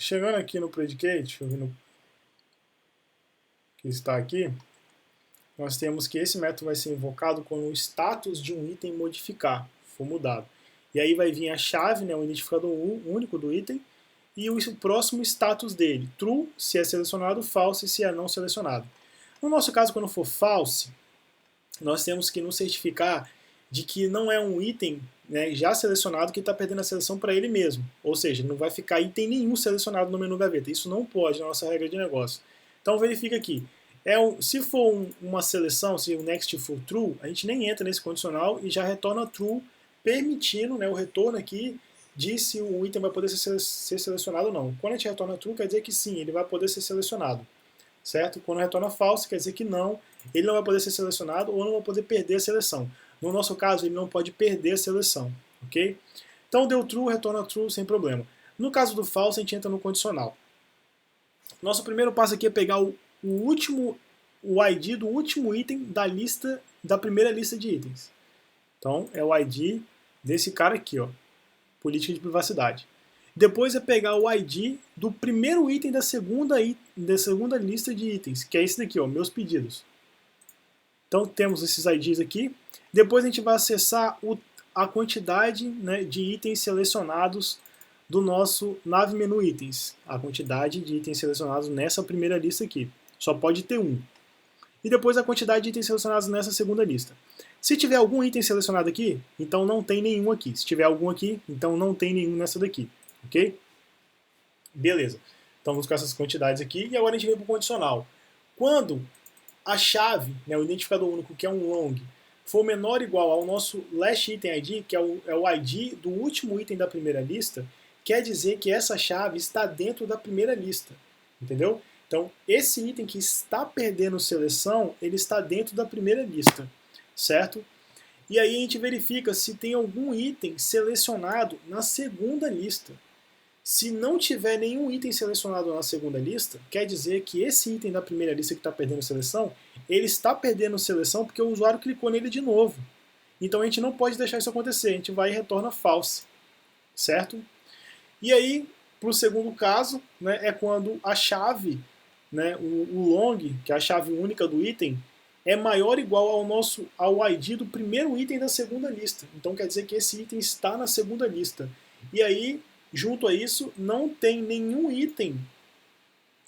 Chegando aqui no predicate, que está aqui, nós temos que esse método vai ser invocado quando o status de um item modificar, for mudado. E aí vai vir a chave, né, o identificador único do item, e o próximo status dele, true se é selecionado, false se é não selecionado. No nosso caso, quando for false, nós temos que nos certificar de que não é um item, né, já selecionado que está perdendo a seleção para ele mesmo. Ou seja, não vai ficar item nenhum selecionado no menu gaveta. Isso não pode na nossa regra de negócio. Então verifica aqui. Se for uma seleção, se o next for true, a gente nem entra nesse condicional e já retorna true, permitindo, né, o retorno aqui de se o item vai poder ser selecionado ou não. Quando a gente retorna true, quer dizer que sim, ele vai poder ser selecionado, certo? Quando retorna false, quer dizer que não, ele não vai poder ser selecionado ou não vai poder perder a seleção. No nosso caso, ele não pode perder a seleção, ok? Então deu true, retorna true sem problema. No caso do false, a gente entra no condicional. Nosso primeiro passo aqui é pegar o ID do último item da primeira lista de itens. Então é o ID desse cara aqui, ó, política de privacidade. Depois é pegar o ID do primeiro item da segunda lista de itens, que é esse daqui, ó, meus pedidos. Então temos esses IDs aqui. Depois a gente vai acessar a quantidade, né, de itens selecionados do nosso nave menu itens. A quantidade de itens selecionados nessa primeira lista aqui. Só pode ter um. E depois a quantidade de itens selecionados nessa segunda lista. Se tiver algum item selecionado aqui, então não tem nenhum aqui. Se tiver algum aqui, então não tem nenhum nessa daqui. Ok? Beleza. Então vamos com essas quantidades aqui. E agora a gente vem para o condicional. Quando a chave, né, o identificador único, que é um long, for menor ou igual ao nosso last item ID, que é o ID do último item da primeira lista, quer dizer que essa chave está dentro da primeira lista. Entendeu? Então, esse item que está perdendo seleção, ele está dentro da primeira lista, certo? E aí a gente verifica se tem algum item selecionado na segunda lista. Se não tiver nenhum item selecionado na segunda lista, quer dizer que esse item da primeira lista que está perdendo seleção, ele está perdendo seleção porque o usuário clicou nele de novo. Então a gente não pode deixar isso acontecer, a gente vai e retorna false, certo? E aí, para o segundo caso, né, é quando a chave, né, o long, que é a chave única do item, é maior ou igual ao ID do primeiro item da segunda lista. Então quer dizer que esse item está na segunda lista. E aí, junto a isso, não tem nenhum item,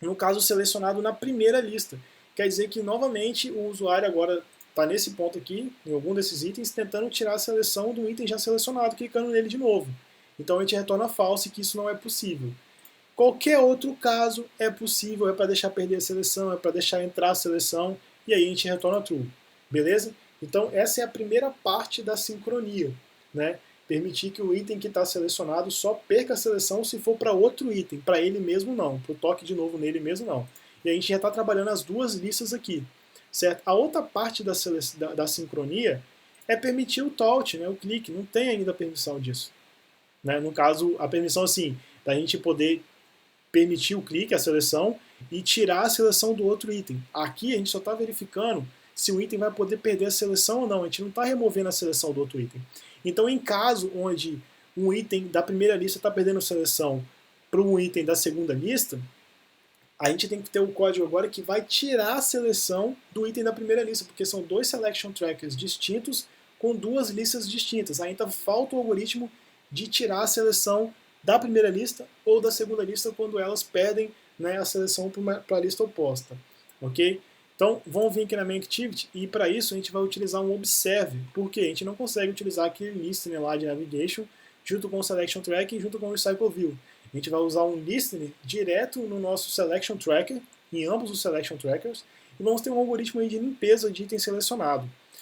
no caso, selecionado na primeira lista. Quer dizer que, novamente, o usuário agora está nesse ponto aqui, em algum desses itens, tentando tirar a seleção do item já selecionado, clicando nele de novo. Então a gente retorna false que isso não é possível. Qualquer outro caso é possível, é para deixar perder a seleção, é para deixar entrar a seleção, e aí a gente retorna true. Beleza? Então essa é a primeira parte da sincronia, né? Permitir que o item que está selecionado só perca a seleção se for para outro item, para ele mesmo não, para o toque de novo nele mesmo não. E a gente já está trabalhando as duas listas aqui, certo? A outra parte da sincronia é permitir o touch, né, o clique, não tem ainda a permissão disso. Né? No caso, a permissão assim, da gente poder permitir o clique, a seleção, e tirar a seleção do outro item. Aqui a gente só está verificando se o item vai poder perder a seleção ou não. A gente não está removendo a seleção do outro item. Então, em caso onde um item da primeira lista está perdendo seleção para um item da segunda lista, a gente tem que ter o código agora que vai tirar a seleção do item da primeira lista, porque são dois selection trackers distintos com duas listas distintas. Ainda falta o algoritmo de tirar a seleção da primeira lista ou da segunda lista quando elas perdem, né, a seleção para a lista oposta. Ok? Então, vamos vir aqui na main activity e para isso a gente vai utilizar um observe, porque a gente não consegue utilizar aquele listener lá de navigation junto com o selection tracker e junto com o recycle view. A gente vai usar um listener direto no nosso selection tracker, em ambos os selection trackers, e vamos ter um algoritmo aí de limpeza de item selecionado.